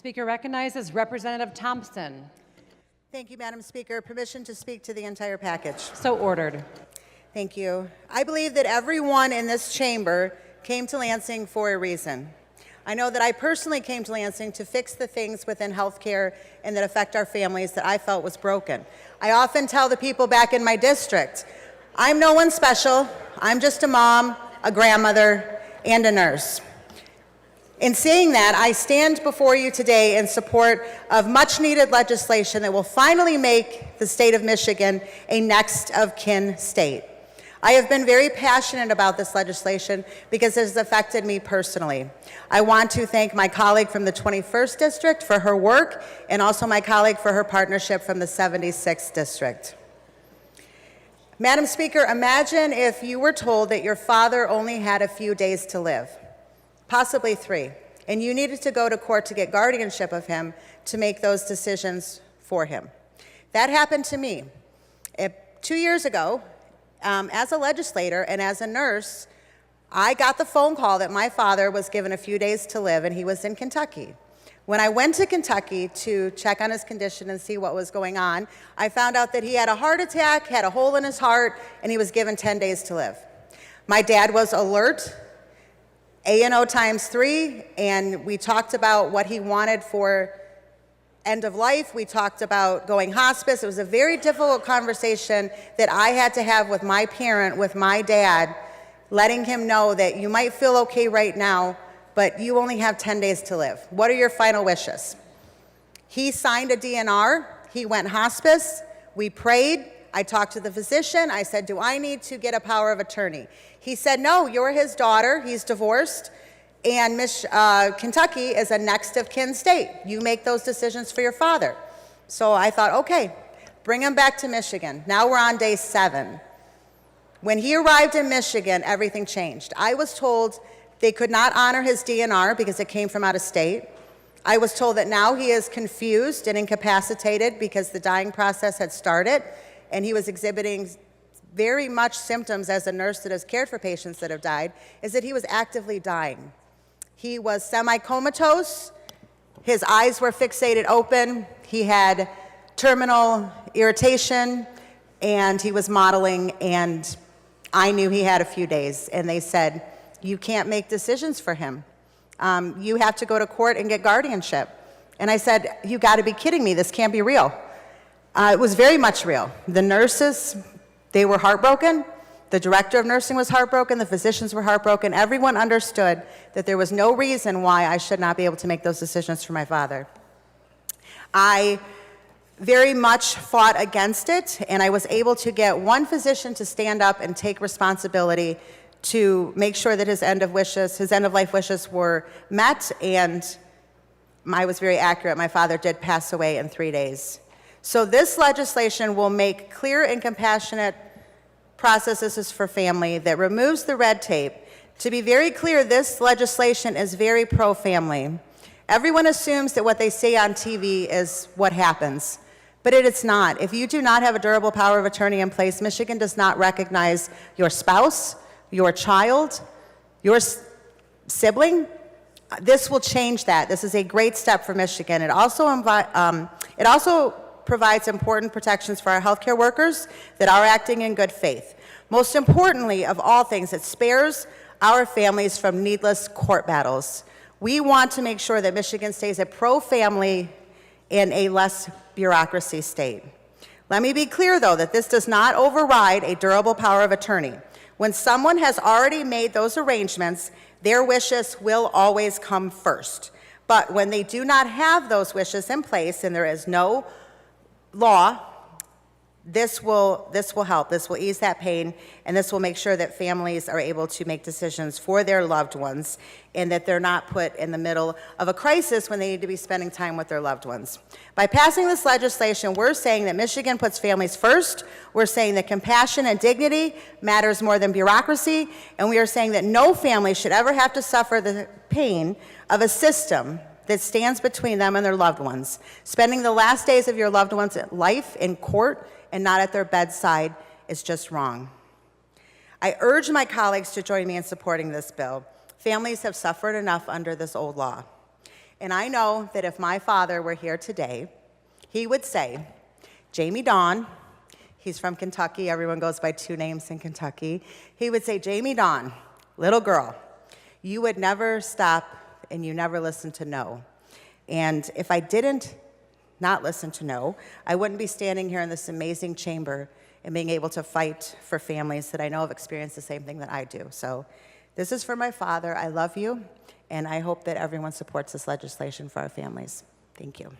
Speaker recognizes Representative Thompson. Thank you, Madam Speaker. Permission to speak to the entire package. So ordered. Thank you. I believe that everyone in this chamber came to Lansing for a reason. I know that I personally came to Lansing to fix the things within healthcare and that affect our families that I felt was broken. I often tell the people back in my district, I'm no one special. I'm just a mom, a grandmother, and a nurse. In saying that, I stand before you today in support of much-needed legislation that will finally make the state of Michigan a next-of-kin state. I have been very passionate about this legislation because it has affected me personally. I want to thank my colleague from the 21st District for her work and also my colleague for her partnership from the 76th District. Madam Speaker, imagine if you were told that your father only had a few days to live, possibly 3, and you needed to go to court to get guardianship of him to make those decisions for him. That happened to me. 2 years ago, as a legislator and as a nurse, I got the phone call that my father was given a few days to live and he was in Kentucky. When I went to Kentucky to check on his condition and see what was going on, I found out that he had a heart attack, had a hole in his heart, and he was given 10 days to live. My dad was alert, A&O times 3, and we talked about what he wanted for end of life. We talked about going hospice. It was a very difficult conversation that I had to have with my parent, with my dad, letting him know that you might feel okay right now, but you only have 10 days to live. What are your final wishes? He signed a DNR. He went hospice. We prayed. I talked to the physician. I said, do I need to get a power of attorney? He said, no, you're his daughter. He's divorced. And Kentucky is a next of kin state. You make those decisions for your father. So I thought, okay, bring him back to Michigan. Now we're on day 7. When he arrived in Michigan, everything changed. I was told they could not honor his DNR because it came from out of state. I was told that now he is confused and incapacitated because the dying process had started, and he was exhibiting very much symptoms as a nurse that has cared for patients that have died, is that he was actively dying. He was semi-comatose, his eyes were fixated open, he had terminal irritation, and he was modeling, and I knew he had a few days, and they said, you can't make decisions for him. You have to go to court and get guardianship. And I said, you gotta be kidding me, this can't be real. It was very much real. The nurses, they were heartbroken. The director of nursing was heartbroken. The physicians were heartbroken. Everyone understood that there was no reason why I should not be able to make those decisions for my father. I very much fought against it, and I was able to get one physician to stand up and take responsibility to make sure that his end-of-life wishes were met, and I was very accurate. My father did pass away in 3 days. So this legislation will make clear and compassionate processes for family that removes the red tape. To be very clear, this legislation is very pro-family. Everyone assumes that what they say on TV is what happens, but it's not. If you do not have a durable power of attorney in place, Michigan does not recognize your spouse, your child, your sibling. This will change that. This is a great step for Michigan. It also provides important protections for our healthcare workers that are acting in good faith. Most importantly of all things, it spares our families from needless court battles. We want to make sure that Michigan stays a pro-family and a less bureaucracy state. Let me be clear, though, that this does not override a durable power of attorney. When someone has already made those arrangements, their wishes will always come first. But when they do not have those wishes in place and there is no law, this will help. This will ease that pain, and this will make sure that families are able to make decisions for their loved ones and that they're not put in the middle of a crisis when they need to be spending time with their loved ones. By passing this legislation, we're saying that Michigan puts families first. We're saying that compassion and dignity matters more than bureaucracy, and we are saying that no family should ever have to suffer the pain of a system that stands between them and their loved ones. Spending the last days of your loved one's life in court and not at their bedside is just wrong. I urge my colleagues to join me in supporting this bill. Families have suffered enough under this old law. And I know that if my father were here today, he would say, Jamie Dawn, he's from Kentucky, everyone goes by two names in Kentucky. He would say, Jamie Dawn, little girl, you would never stop and you never listen to no. And if I didn't not listen to no, I wouldn't be standing here in this amazing chamber and being able to fight for families that I know have experienced the same thing that I do. So this is for my father. I love you, and I hope that everyone supports this legislation for our families. Thank you.